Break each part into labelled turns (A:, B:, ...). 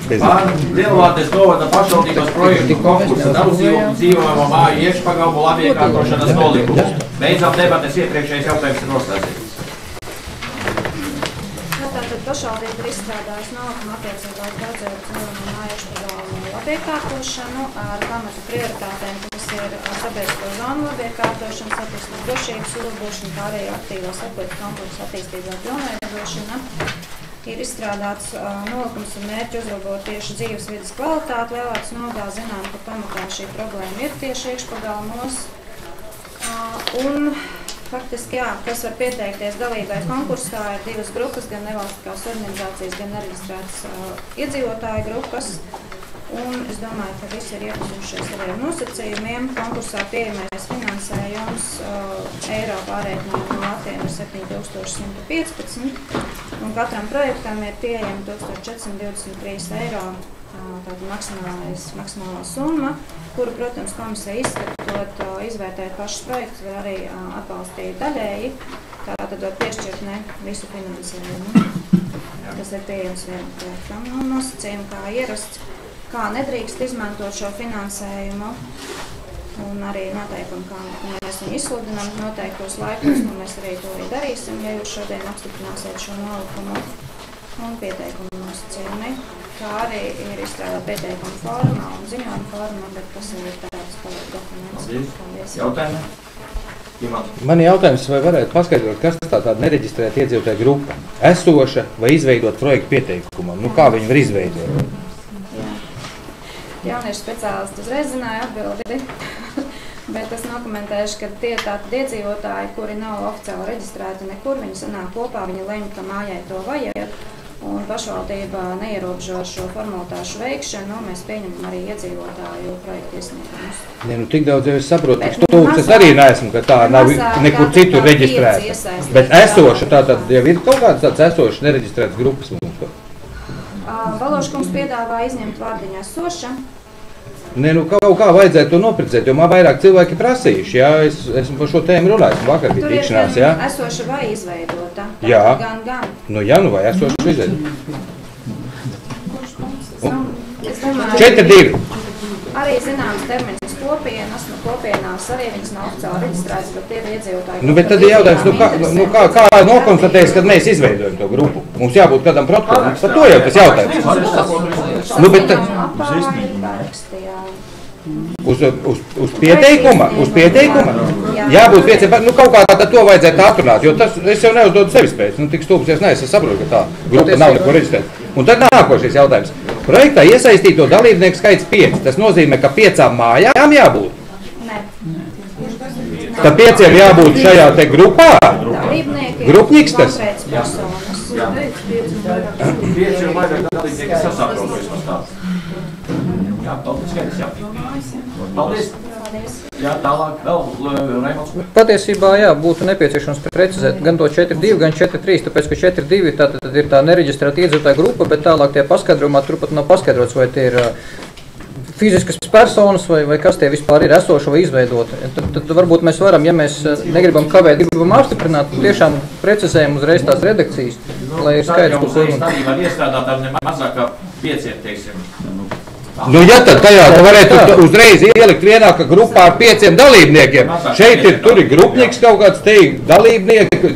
A: Par Lielvārdes novada pašvaldības projektu konkursa dzīvojamo māju iekšpagalmu labi iekārtošanas nolikumu. Beidzam debates, iepriekšējais jautājums ir noslēdzīgs.
B: Tātad pašvaldība ir izstrādājusi nolikumu attiecībā uz daudzdzīvokļu dzīvojamo māju iekšpagalmu labi iekārtošanu ar pamatu prioritātēm, kas ir sabiedrisko zonu labi iekārtošana, satiksmes drošības uzlabošana, kā arī aktīvās atpūtas kompleksa attīstībā pilnveidošana. Ir izstrādāts nolikums un mērķi uzlabot tieši dzīves vidas kvalitāti. Lielvārdes novadā zinām, ka pamatā šī problēma ir tieši iekšpagalmos. Un faktiski, jā, kas var pieteikties dalībai konkursā, ir divas grupas, gan nevalstiskās organizācijas, gan nereģistrētas iedzīvotāju grupas. Un es domāju, ka visi ir iepazinušies arī ar nosacījumiem. Konkursā pieejamais finansējums eiro pārreikinājumā no Latvijiem ir 7115, un katram projektam ir pieejama 1423 eiro, tāda maksimālā summa, kuru, protams, komisija izskatot, izvērtēt pašus projektus, var arī atbalstīt daļēji, tātad piešķirt ne visu finansējumu, kas ir pieejams vienam projektam. Un nosacījumi kā ierasts, kā nedrīkst izmantot šo finansējumu, un arī noteikumi, kā mēs viņu izsludinām noteiktos laikos, un mēs arī to darīsim, ja jūs šodien apstiprināsiet šo nolikumu un pieteikumu nosacījumi, kā arī ir izstrādāt pieteikumu formā un ziņojumu formā, bet tas ir tāds paliek dokuments.
A: Paldies. Jautājumi?
C: Man jautājums, vai varētu paskaidrot, kas tā tāda nereģistrēta iedzīvotāja grupa? Esoša vai izveidot projektu pieteikumam? Nu, kā viņi var izveidot?
B: Jauniešu speciālisti uzreiz zināja atbildi, bet es nokomentēšu, ka tie tātad iedzīvotāji, kuri nav oficiāli reģistrēti nekur, viņi sanāk kopā, viņi lemj, ka mājai to vajag, un pašvaldība neierobežo šo formalitāšu veikšanu, mēs pieņemam arī iedzīvotāju projektu iesniegumus.
C: Ne, nu tik daudz jau es saprotu, ka es arī neesmu, ka tā nav nekur citur reģistrēta, bet esoša tātad jau ir kaut kāds tāds esošs nereģistrēts grupas mums.
B: Baloškungs piedāvā izņemt vārdiņā esoša.
C: Ne, nu kaut kā vajadzētu to noprecēt, jo man vairāk cilvēki prasījuši, jā, esmu par šo tēmu runājis, vakar bija tikšanās, jā.
B: Tur ir esoša vai izveidota?
C: Jā.
B: Gan.
C: Nu jā, nu vai esoša vai izveidota? 4-2.
B: Arī zināms terminis kopienas, nu kopienās arī viņas nav oficiāli reģistrētas, bet tie ir iedzīvotāji.
C: Nu, bet tad ir jautājums, kā nokonstatēs, kad mēs izveidojam to grupu? Mums jābūt kādam protokolam, par to jau tas jautājums. Nu, bet tad... Uz pieteikuma? Jābūt pieciem, nu kaut kā tad to vajadzētu atrunāt, jo tas, es jau neuzdodu sevis pēc, nu tik stūpsies, es saprotu, ka tā grupa nav neko reģistrēta. Un tad nākošais jautājums. Projektā iesaistīto dalībnieku skaits 5. Tas nozīmē, ka 5 mājām jābūt?
B: Nē.
C: Tad 5 jābūt šajā te grupā? Grupnieks tas?
A: Jā. 5 ir vairāk dalībnieki, kas sasaprotojas no tā. Jā, paldies, skaidrs, jā. Paldies. Jā, tālāk vēl Raimonds.
D: Patiesībā, jā, būtu nepieciešams precizēt gan to 4.2, gan 4.3, tāpēc, ka 4.2 tātad ir tā nereģistrēta iedzīvotāja grupa, bet tālāk tie paskaidrojumā turpat nav paskaidrots, vai tie ir fiziskas personas vai kas tie vispār ir esoši vai izveidoti. Tad varbūt mēs varam, ja mēs negribam kavēt, gribam apstiprināt, tiešām precizējam uzreiz tās redakcijas, lai ir skaidrs, ko
A: runa. Tad jau var iestrādāt ar nemazāk kā 5, teiksim.
C: Nu, ja tad tajā varētu uzreiz ielikt vienā grupā ar 5 dalībniekiem. Šeit ir, tur ir grupnieks kaut kāds te dalībnieki.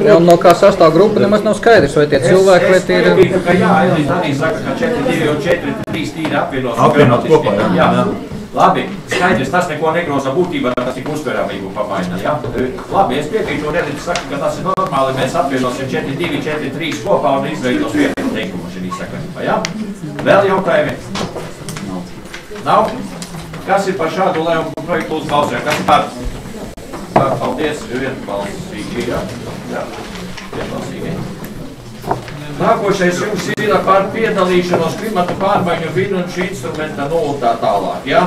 D: Ja, no kā sastāv grupa nemaz nav skaidrs, vai tie cilvēki, vai tie ir...
A: Jā, Elīna arī saka, ka 4-2 un 4-3 tīri apvienot kopā. Jā. Labi, skaidrs, tas neko negroza būtībā, tas tik uztveramību pamaina. Jā. Labi, es piekrītu, un Elīna saka, ka tas ir normāli, mēs apvienosim 4-2, 4-3 kopā un izveidos vienu teikumu šī sakarībā. Jā. Vēl jautājumi? Nav? Kas ir par šādu lēmumu projektu uzbalsē? Kas par? Paldies, vienbalsīgi. Jā, vienbalsīgi. Nākošais jums ir par piedalīšanos klimata pārmaiņu finanšu instrumenta nultā tālāk, jā?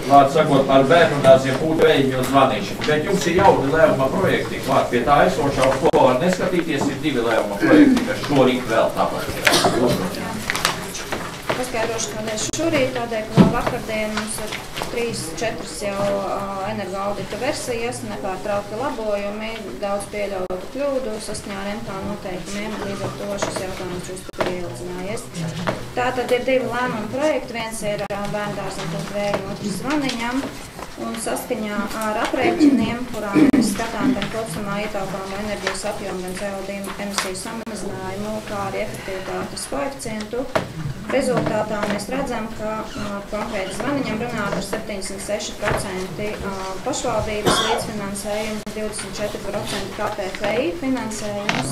A: Vārds sakot par bērnu dārziem, pūtveļņu un zvanīšanu. Bet jums ir jauni lēmuma projekti. Klāt pie tā esošā, uz ko var neskatīties, ir 2 lēmuma projekti, kas šorīt vēl tāpat.
B: Paskaidrošu, kādēļ šorīt, tādēļ, ka vakardien mums ir 3-4 jau energoaudita versijas, nepārtraukti labojumi, daudz pieļautu kļūdu, saskaņā ar MK noteikumiem, līdz ar to šis jautājums jūs tur ieildzinājies. Tātad ir 2 lēmumu projekti, viens ir bērndārzam pret vēju un otrs Zvaniņam. Un saskaņā ar aprēķiniem, kurā mēs skatām gan kopsumā ietaupāmo enerģijas apjomu, gan CO2 emisiju samazinājumu, kā arī efektivitātes koeficientu, rezultātā mēs redzam, ka konkrēti Zvaniņam runāt ar 76% pašvaldības līdzfinansējumu, 24% KPFI finansējums,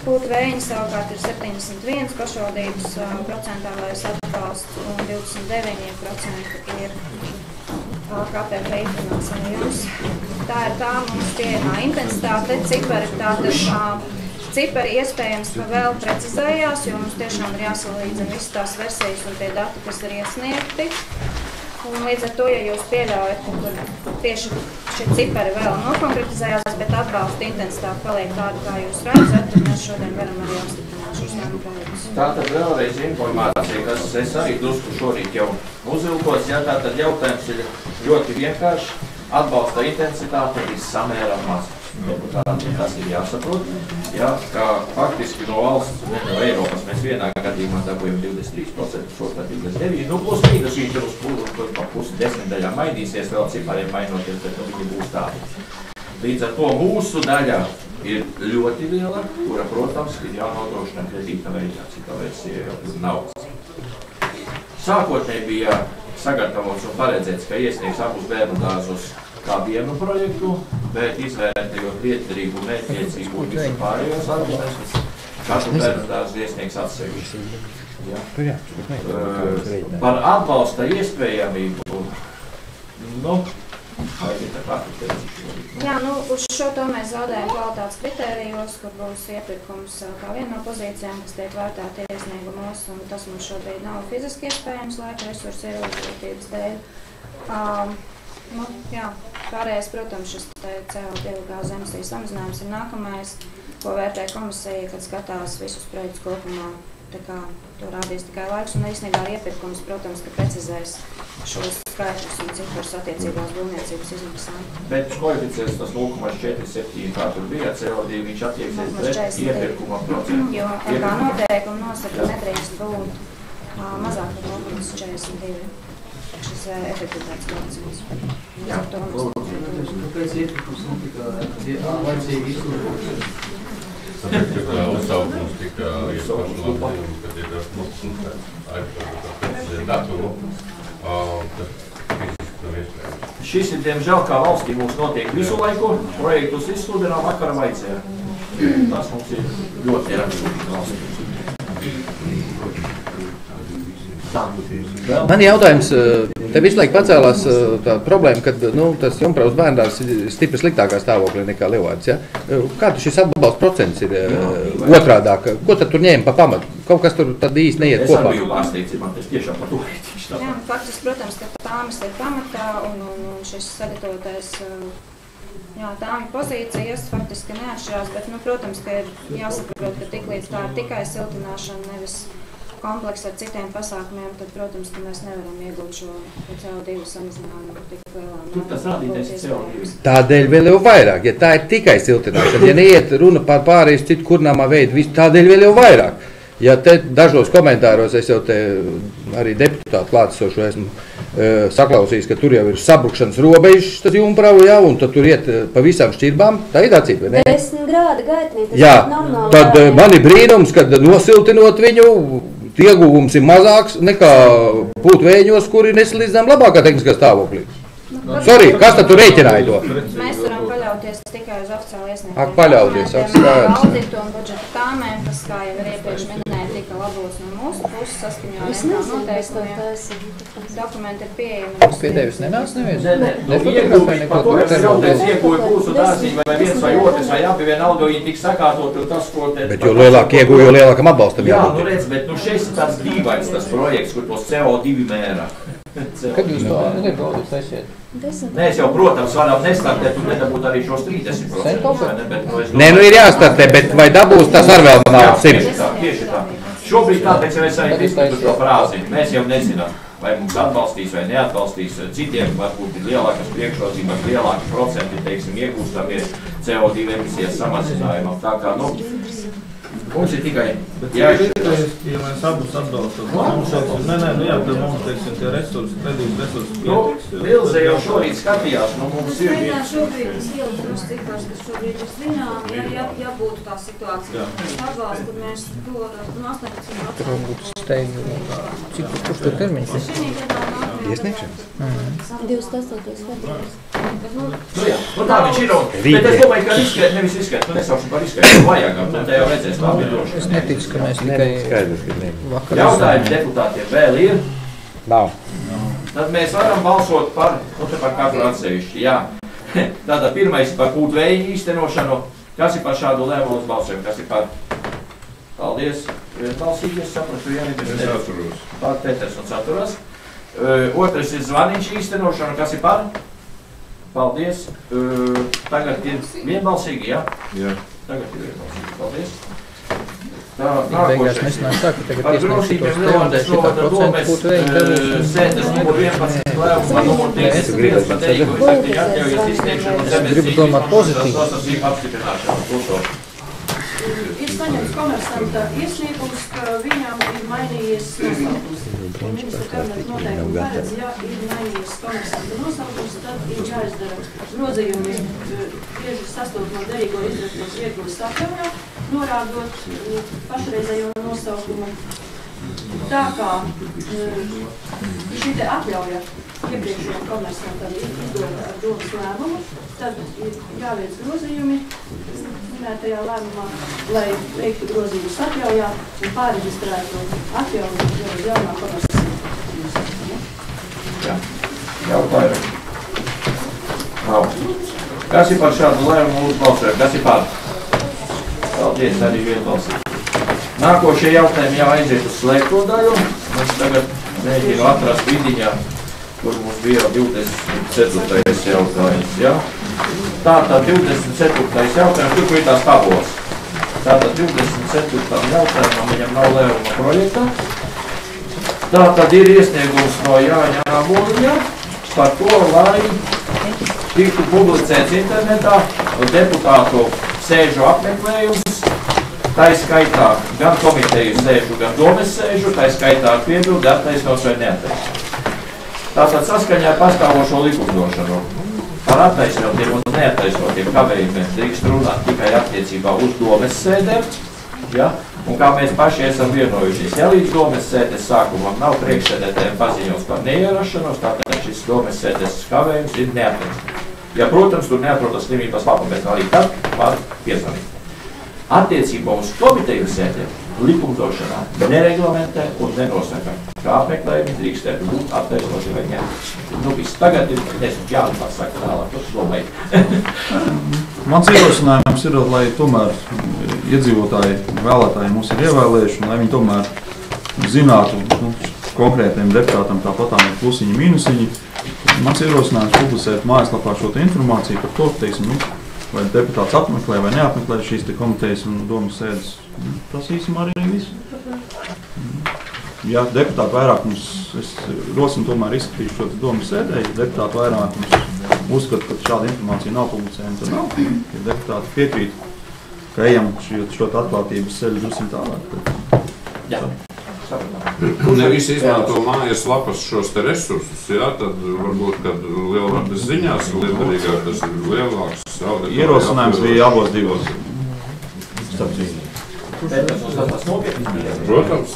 B: Kūtvējiņa savukārt ir 71 pašvaldības procentālais atbalsts un 29% ir KPFI finansējums. Tā ir tā mums pieejamā intensitāte, cipari iespējams, ka vēl precizējās, jo mums tiešām ir jāsalīdzina visas tās versijas un tie dati, kas ir iesniegti. Un līdz ar to, ja jūs pieļaujat, ka tieši šie cipari vēl nokonkretizējās, bet atbalsta intensitāte paliek tāda, kā jūs redzat, tad mēs šodien varam arī apstiprināt šos projektus.
A: Tātad vēlreiz informācija, kas es arī drusku šorīt jau uzvilkos, tātad jautājums ir ļoti vienkārši. Atbalsta intensitāte ir samērā maz. Tas ir jāsaprot, ka faktiski no valsts, no Eiropas mēs vienā gadījumā dabūjam 23%, šotā 29%, plus mīnus viņš ir uz pusi desmitdaļā mainīsies, vēl cipariem mainoties, bet viņi būs tādi. Līdz ar to mūsu daļa ir ļoti liela, kura, protams, ir jānodrošina kredīta veidā, cita versija jau nav. Sākotnēji bija sagatavots un paredzēts, ka iesniegs abus bērnu dārzus kā vienu projektu, bet izvērtējot lietderību un mērķtiecību un visu pārējos argumentus, katru bērnu dārzu iesniegs atsevišķi. Par atbalsta iespējamību,
B: uz šo to mēs zaudējam kvalitātes kritērijos, kur būs iepirkums kā viena no pozīcijām, kas tiek vērtēta iesniegumos, un tas mums šobrīd nav fiziski iespējams laika resursu ierobežotības dēļ. Pārējais, protams, šis CO2 gāzu emisiju samazinājums ir nākamais, ko vērtē komisija, kad skatās visus projektus kopumā. Tā kā to rādīs tikai laiks un īstenībā ar iepirkums, protams, ka precizēs šos skaitļus un ciprus attiecībās būvniecības izmaksām.
A: Bet koeficients tas 0,47, kā tur bija CO2, viņš attieksies pret iepirkuma procentu.
B: Jo kā noteikumi nosaka, nedrīkst būt mazāk par 0,42. Šis efektivitātes procents.
A: Jā,
E: Kāpēc iepirkums notika laicīgi izturbūt?
F: Tāpēc, ka uzsaukums tika iepašlāpījums, kad ir aizpildot datumu, tas fiziski nav iespējams.
A: Šis ir, diemžēl, kā valstī mums notiek visu laiku, projektus izsludinā vakara vaicē. Tas mums ir ļoti raksturīgi valstī.
C: Man jautājums, te visu laiku pacēlās tā problēma, ka tas Jumpravas bērndārs ir stipri sliktākā stāvoklī nekā Lielvārds. Ja? Kāds šis atbalsta procents ir otrādāk? Ko tad tur ņēma pa pamatu? Kaut kas tur tad īsti neiet kopā.
A: Es arī biju pārsteigts, man tas tiešām par to ir.
B: Jā, faktiski, protams, ka tāmas ir pamatā un šis sagatavotais tāmi pozīcijas faktiski neatšķirās, bet, protams, ka ir jāsaprot, ka tiklīdz tā ir tikai siltināšana, nevis kompleks ar citiem pasākumiem, tad, protams, ka mēs nevaram iegūt šo CO2 samazinājumu tik lielā.
A: Tur tas rādītais CO2.
C: Tādēļ vēl jau vairāk, ja tā ir tikai siltināšana, ja neiet runa par pārējais citu kurināmā veidu, tādēļ vēl jau vairāk. Ja te dažos komentāros es jau te arī deputātu klātesošu esmu saklausījis, ka tur jau ir sabrukšanas robežas, tas Jumpravu, un tad tur iet pa visām šķirbām, tā ir acība, vai ne?
G: 10 grādi gaitnī, tas
C: jā,
G: nav
C: tad man ir brīnums, kad nosiltinot viņu, ieguvums ir mazāks nekā pūtvēņos, kuri nesalīdzinām labākā tehniskā stāvoklī. Sorry, kas tad tur rēķināja to?
B: Mēs varam paļauties tikai uz oficiāli iesniegtiem
C: paļauties,
B: auditu un budžeta tāmēm, kas, kā jau ir iepriekš minēja, tika labots no mūsu puses saskaņā ar noteikumiem. Dokumenti ir pieejami.
D: Pie tevis nenāc neviens?
A: Par to, kas jautājums ieguvi kūsu dārziņu vai viens vai otrs vai abi vienalga, viņi tik sakārtot un tas, ko te...
C: Bet jo lielāk ieguvi, jo lielākam atbalstam jābūt.
A: Jā, redz, bet šeit ir tāds dīvains tas projekts, kur tos CO2 mēra.
D: Kad jūs to energoaudits esiet?
A: Nē, es jau, protams, varam nestartēt un nedabūt arī šos 30%.
C: Nē, ir jāstartē, bet vai dabūs tas ar vēl nav 100?
A: Tieši tā. Šobrīd tāpēc jau es arī diskutu šo frāzi. Mēs jau nezinām, vai mums atbalstīs vai neatbalstīs. Citiem varbūt ir lielākas priekšrocības, lielāki procenti, teiksim, iegūstamie CO2 emisijas samazinājumam. Tā kā, Mums ir tikai
G: jāizšķirās. Ja mēs abus atbalstam, mums teiksim, jā, tad mums, teiksim, tie resursi, kredīt resursi pietiks.
A: Ilze jau šorīt skatījās, mums ir...
B: Šobrīd es ielu tos cipars, kas šobrīd ir zinām, ja būtu tā situācija. Atbalsts, tad mēs to 18%.
D: Tur būtu steigti, cik kurš tur termiņš?
C: Iesniegšanas?
B: 28. februāris.
A: Jā, tā viņš ir, bet es domāju, ka riskēt, nevis riskēt, nesaukšu par riskēt, vajag, te jau redzēs, labi droši.
D: Es neticu, ka mēs tikai vakar
A: jautājumi deputātiem vēl ir.
C: Nav.
A: Tad mēs varam balsot par katru atsevišķi, jā. Tātad pirmais par kūtvēju īstenošanu, kas ir par šādu lēmumu balsojumu, kas ir par... Paldies, balsīgi, es sapratu, jā,
F: es atturos.
A: Par Petersons atturas. Otrais ir zvaniņš īstenošanu, kas ir par... Paldies. Tagad ir vienbalsīgi, jā?
F: Jā.
A: Tagad ir vienbalsīgi. Paldies.
D: Beigās nesanāk tā, ka tagad iesniegšu tos teondēs šitā procentu būtu veidi
A: sēdes numur 11 lēmuma numur 13 teikumu atļaujas izsniegšanu un
D: gribu domāt pozitīvi.
H: Ir saņemts komersanta iesniegums, ka viņam ir mainījies nosaukums. Un ministra kabineta noteikumi paredz, ja ir mainījies komersanta nosaukums, tad ir jāizdara grozījumi tieši sastot no derīgo izdarītos iegūs atļaujā, norādot pašreizējo nosaukumu. Tā kā šī te atļauja iepriekšējiem komersantam izdod ar domas lēmumu, tad ir jāveic grozījumi minētajā lēmumā, lai veiktu grozījumus atļaujā un pārreģistrētu atļauju uz jaunā komersanta.
A: Jā, jautājumi. Nav. Kas ir par šādu lēmumu uzbalsojumu? Kas ir par? Paldies, arī vienbalsīgi. Nākošie jautājumi jau aiziet uz slēgto daļu. Mums tagad mēģinu atrast vidiņā, kur mums bija 24. jautājums. Ja? Tātad 24. jautājums, tur ir tās tabulas. Tātad 24. jautājumam viņam nav lēmuma projekta. Tātad ir iesniegums no Jāņa Āboliņa par to, lai tiktu publicēts internetā deputātu sēžu apmeklējums. Tā skaitā gan komiteju sēžu, gan domes sēžu, tā skaitā ar piebildi attaisnots vai neattaisnots. Tātad saskaņā ar pastāvošo likumdošanu par attaisnotiem un neattaisnotiem kavējumiem drīkst runāt tikai attiecībā uz domes sēdēm, ja? Un kā mēs paši esam vienojušies, ja līdz domes sēdes sākumam nav priekšsēdētājiem paziņots par neierašanos, tātad šis domes sēdes kavējums ir neattaisnots. Ja, protams, tur neatrodas slimības lapa, bet arī tad var piezvanīt. Attiecībā uz komiteju sēdēm likumdošanā nereglamentē un nenosaka, kā apmeklējumi drīkstētu būt attaisnoti vai ne. Nu, viss tagad ir, nezinu, jāpats saka tālāk, to domāju.
G: Mans ierosinājums ir, lai tomēr iedzīvotāji, vēlētāji mūs ir ievēlējuši, un lai viņi tomēr zinātu konkrētiem deputātam tāpatām ir plusiņi, mīnusiņi. Mans ierosinājums publicēt mājaslapā šo informāciju par to, teiksim, vai deputāts apmeklē vai neapmeklē šīs te komitejas un domas sēdes. Tas īsumā arī viss. Ja deputāti vairākums, es rosinu tomēr izskatīšu šo domas sēdē, ja deputāti vairākums uzskata, ka šāda informācija nav publicējama, tad nav. Ja deputāti piekrīt, ka ejam šo atklātības ceļu drusku tālāk.
A: Jā.
F: Ne visi izmanto mājas lapas šos te resursus, jā, tad varbūt, kad lielvārdas ziņās, lielvarīgāk tas ir lielāks.
G: Ierosinājums bija abos divos.
F: Protams.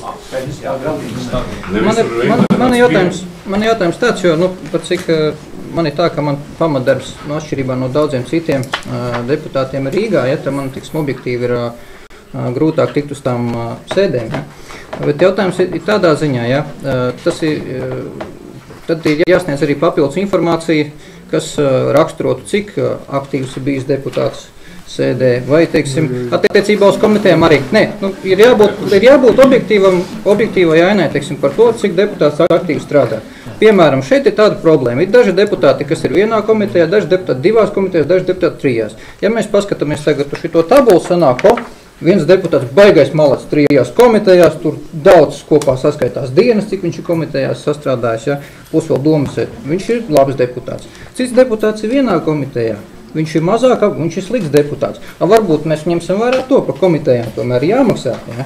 D: Man jautājums tāds, jo, pat cik man ir tā, ka man pamatdarbs atšķirībā no daudziem citiem deputātiem Rīgā, ja, tad man tiks objektīvi ir grūtāk tikt uz tām sēdēm. Ja. Bet jautājums ir tādā ziņā, ja, tas ir, tad ir jāsniedz arī papildus informācija, kas raksturotu, cik aktīvs ir bijis deputāts sēdē, vai, teiksim, attiecībā uz komitejām arī. Nē, ir jābūt objektīvai ainai, teiksim, par to, cik deputāts aktīvi strādā. Piemēram, šeit ir tāda problēma. Ir daži deputāti, kas ir vienā komitejā, daži deputāti divās komitejās, daži deputāti trijās. Ja mēs paskatāmies tagad uz šito tabulu, sanāk, viens deputāts baigais malacis trijās komitejās, tur daudz kopā saskaitās dienas, cik viņš ir komitejās sastrādājis, ja, plus vēl domas sēd. Viņš ir labs deputāts. Cits deputāts ir vienā komitejā, viņš ir mazāk, viņš ir slikts deputāts. Varbūt mēs ņemsim vērā to, pa komitejām tomēr jāmaksā. Ja?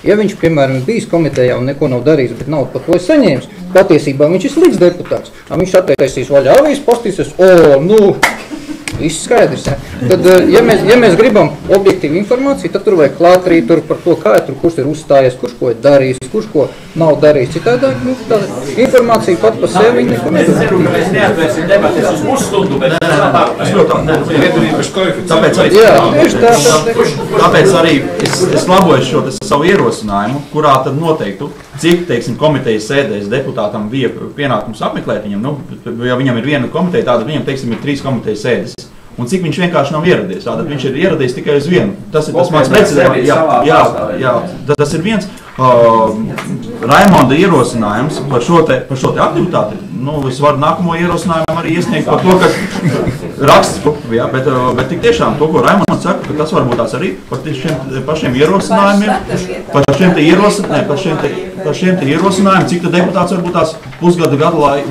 D: Ja viņš, piemēram, ir bijis komitejā un neko nav darījis, bet nav par to saņēmis, patiesībā viņš ir slikts deputāts. Viņš attaisīs vaļā avīzes, postīsies, viss skaidrs. Ja? Tad, ja mēs gribam objektīvu informāciju, tad tur vajag klāt arī par to, kā tur, kurš ir uzstājies, kurš ko ir darījis, kurš ko nav darījis. Citādāk, tāda informācija pat par sevi neko
A: nedara. Es ceru, ka mēs neatvērsim debates uz pusstundu, bet
G: tāpēc arī es laboju šo savu ierosinājumu, kurā tad noteiktu, cik, teiksim, komitejas sēdēs deputātam bija pienākums apmeklēt viņam, ja viņam ir viena komiteja, tātad viņam, teiksim, ir 3 komitejas sēdes. Un cik viņš vienkārši nav ieradies. Tātad viņš ir ieradies tikai uz vienu. Tas ir tas mans precedents. Jā, tas ir viens. Raimonda ierosinājums par šo te aktivitāti. Es varu nākamo ierosinājumu arī iesniegt par to, ka raksts, jā, bet tik tiešām to, ko Raimonda saka, ka tas varbūt tās arī par šiem pašiem ierosinājumiem, par šiem te ierosinājumiem, cik deputāts varbūt tās pusgada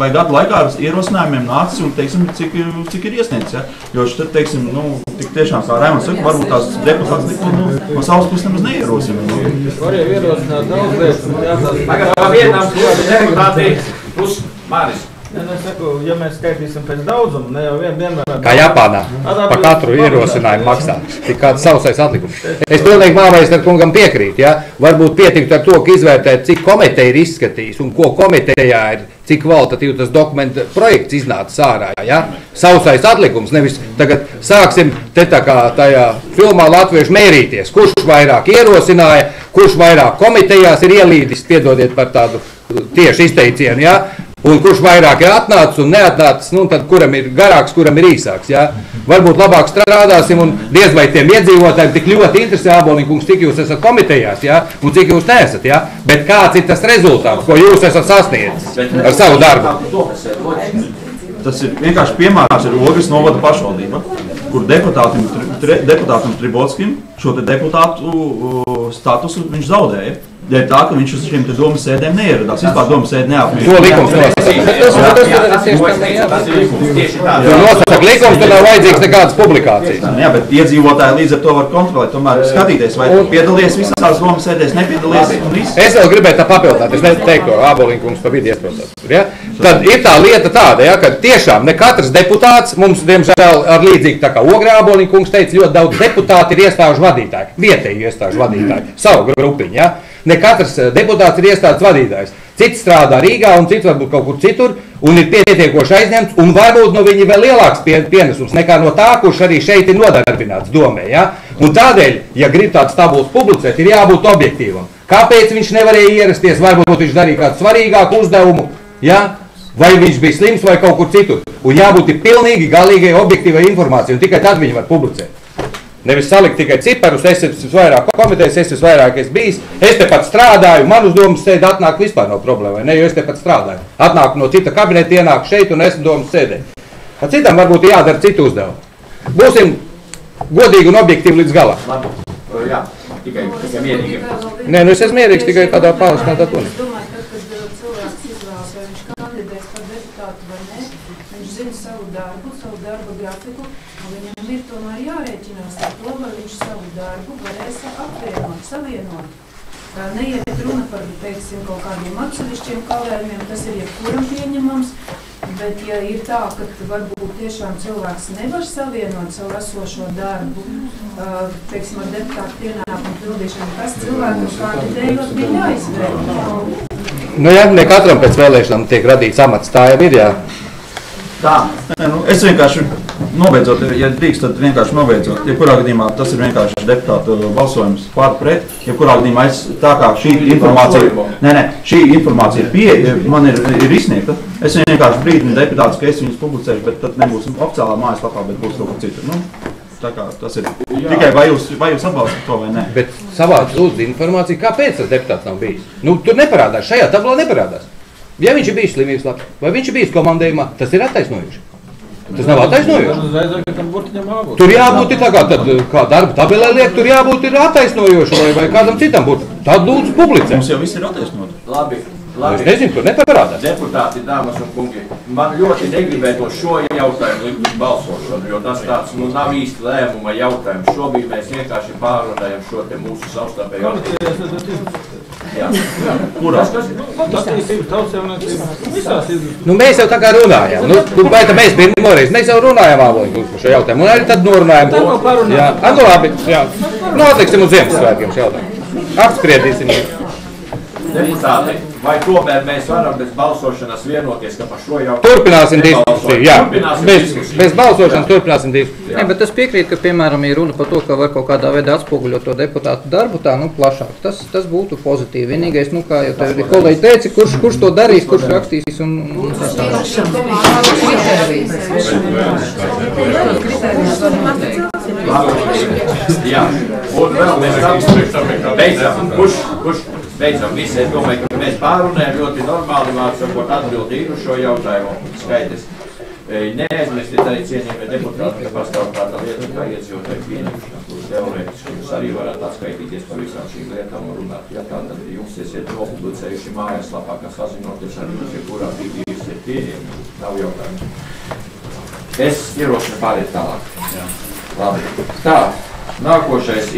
G: vai gadu laikā ar ierosinājumiem nācis un, teiksim, cik ir iesniegts, ja? Jo šeit, teiksim, tik tiešām, kā Raimonds saka, varbūt tās deputāts no savas puses nemaz neierosina.
E: Var jau ierosināt daudz lietas.
A: Tagad vienām deputāti plus Māris.
E: Es saku, ja mēs skaitīsim pēc daudzumu, ne jau vienmēr...
C: Kā Japānā, pa katru ierosinājumu maksā, tik kāds sausais atlikums. Es pilnīgi Māveister kungam piekrītu, ja? Varbūt pietiktu ar to, ka izvērtēt, cik komiteja ir izskatījis un ko komitejā ir, cik kvalitatīvi tas dokumenta projekts iznācis ārā, ja? Sausais atlikums, nevis tagad sāksim te tā kā tajā filmā latviešu mērīties, kurš vairāk ierosināja, kurš vairāk komitejās ir ielīdis, piedodiet par tādu tieši izteicienu, ja? Un kurš vairāk ir atnācis un neatnācis, tad kuram ir garāks, kuram ir īsāks. Ja? Varbūt labāk strādāsim un diez vai tiem iedzīvotājiem tik ļoti interesē Āboliņkungs, cik jūs esat komitejās, ja? Un cik jūs neesat. Ja? Bet kāds ir tas rezultāts, ko jūs esat sasniedzis ar savu darbu?
G: Tas ir vienkārši piemērs ir Ogres novada pašvaldība, kur deputātam Tribotskim šo te deputātu statusu viņš zaudēja. Dēļ tā, ka viņš uz šiem te domas sēdēm neieradās. Vispār domas sēdi neapmierina.
C: To likums nosaka likums, tad nav vajadzīgs nekādas publikācijas.
G: Jā, bet iedzīvotāji līdz ar to var kontrolēt, tomēr skatīties, vai piedalies visās domas sēdēs, nepiedalies un viss.
C: Es vēl gribēju tā papildināt, es neteiktu, ka Āboliņkungs pa vidi iesprosās. Ja? Tad ir tā lieta tāda, ja, ka tiešām ne katrs deputāts, mums, diemžēl, ar līdzīgi tā kā Ogre Āboliņkungs teica, ļoti daudz deputāti ir iestāžu vadītāji, vietēji iestāžu vadītāji, savu grupiņu, ja? Ne katrs deputāts ir iestādes vadītājs. Cits strādā Rīgā un cits varbūt kaut kur citur un ir pietiekoši aizņemts un varbūt no viņa vēl lielāks pienesums nekā no tā, kurš arī šeit ir nodarbināts domē. Ja? Un tādēļ, ja grib tāds tabulas publicēt, ir jābūt objektīvam. Kāpēc viņš nevarēja ierasties? Varbūt viņš darīja kādu svarīgāku uzdevumu, ja? Vai viņš bija slims vai kaut kur citur. Un jābūt pilnīgi galīgai objektīvai informācijai un tikai tad viņi var publicēt. Nevis salikt tikai ciparus, es esmu vairāk komitejas, es esmu vairāk bijis, es te pat strādāju, man uz domas sēdi atnāk vispār nav problēma, ne, jo es te pat strādāju. Atnāk no cita kabineta, ienāk šeit un esmu domas sēdē. Ar citam varbūt jādara citu uzdevumu. Būsim godīgi un objektīvi līdz galam.
A: Labi, jā, tikai mierīgi.
C: Nē, es esmu mierīgs tikai tādā pārliecinātā tonī.
H: Es domāju, kad cilvēks izvēlas, vai viņš kandidēs par deputātu vai ne, viņš zina savu darbu grafiku, un viņam ir tomēr jārēķinās ar to, vai viņš savu darbu varēs apvienot, savienot. Neiet runa par, teiksim, kaut kādiem atsevišķiem kalējumiem, tas ir jebkuram pieņemams, bet ja ir tā, ka varbūt tiešām cilvēks nevar savienot savu esošo darbu, teiksim, ar deputātu pienākumu pildīšanu, kas cilvēkam kandidējot bija jāizvēl.
C: Nu jā, ne katram pēc vēlēšanām tiek radīts amats, tā jau ir, jā.
G: Tā. Es vienkārši nobeidzot, ja drīkst, tad vienkārši nobeidzot. Jebkurā gadījumā tas ir vienkārši deputātu balsojums pār pret. Jebkurā gadījumā tā kā šī informācija man ir izsniegta. Es vienkārši brīdinu deputātus, ka es viņus publicēšu, bet tad nebūs oficiālā mājaslapā, bet būs kaut kur citur. Tā kā tas ir tikai vai jūs atbalstat to vai ne.
C: Bet savāc lūdzu informāciju, kāpēc tas deputāts nav bijis? Tur neparādās, šajā tablā neparādās. Ja viņš ir bijis slimības labs, vai viņš ir bijis komandējumā, tas ir attaisnojuši. Tas nav attaisnojoši. Tur jābūt tā kā darba tabelē liek, tur jābūt ir attaisnojoši vai kādam citam būtu. Tad lūdzu publicē.
G: Mums jau viss ir attaisnoti.
A: Labi.
C: Es nezinu, tur neparādās.
A: Deputāti, dāmas un kungi, man ļoti negribētu šo jautājumu likt uz balsošanu, jo tas tāds, nav īsti lēmuma jautājums. Šobrīd mēs vienkārši pārunājam šo te mūsu savstarpēju attiecību. Jā.
E: Kurā? Attīstība, tautsēmniecība, visās izglītības.
C: Mēs jau tā kā runājām. Vai tā mēs pirmoreiz? Mēs jau runājām ābolīgi par šo jautājumu. Un arī tad norunājām. Jā, labi. Jā. Atliksim uz Ziemassvētkiem šo jautājumu. Apspriedīsim.
A: Deputāti, vai tomēr mēs varam bez balsošanas vienoties, ka par šo jautājumu
C: turpināsim diskusiju? Jā, bez balsošanas turpināsim diskusiju.
D: Jā, bet es piekrītu, ka, piemēram, ja runa par to, ka var kaut kādā veidā atspoguļot to deputātu darbu, tā, plašāk. Tas būtu pozitīvi. Vienīgais, kā jau tev kolēģi teica, kurš to darīs, kurš rakstīs un
A: Jā, un vēl mēs beidzam visi. Es domāju, ka mēs pārunājam ļoti normāli, vārdsakot atbildīgi uz šo jautājumu. Skaidrs. Neaizmirstiet arī cienījamie deputāti, ka pastāv tāda lieta, kā iedzīvotāju pieņemšana, kurus teorētiski jūs arī varat atskaitīties par visām šīm lietām un runāt. Ja tā, tad jums esiet nopublicējuši mājaslapā, kas sazinoties ar jums, ja kurā brīdī jūs ir pieejami. Nav jautājumu. Es ierosinu pāriet tālāk. Labi. Tā, nākošais.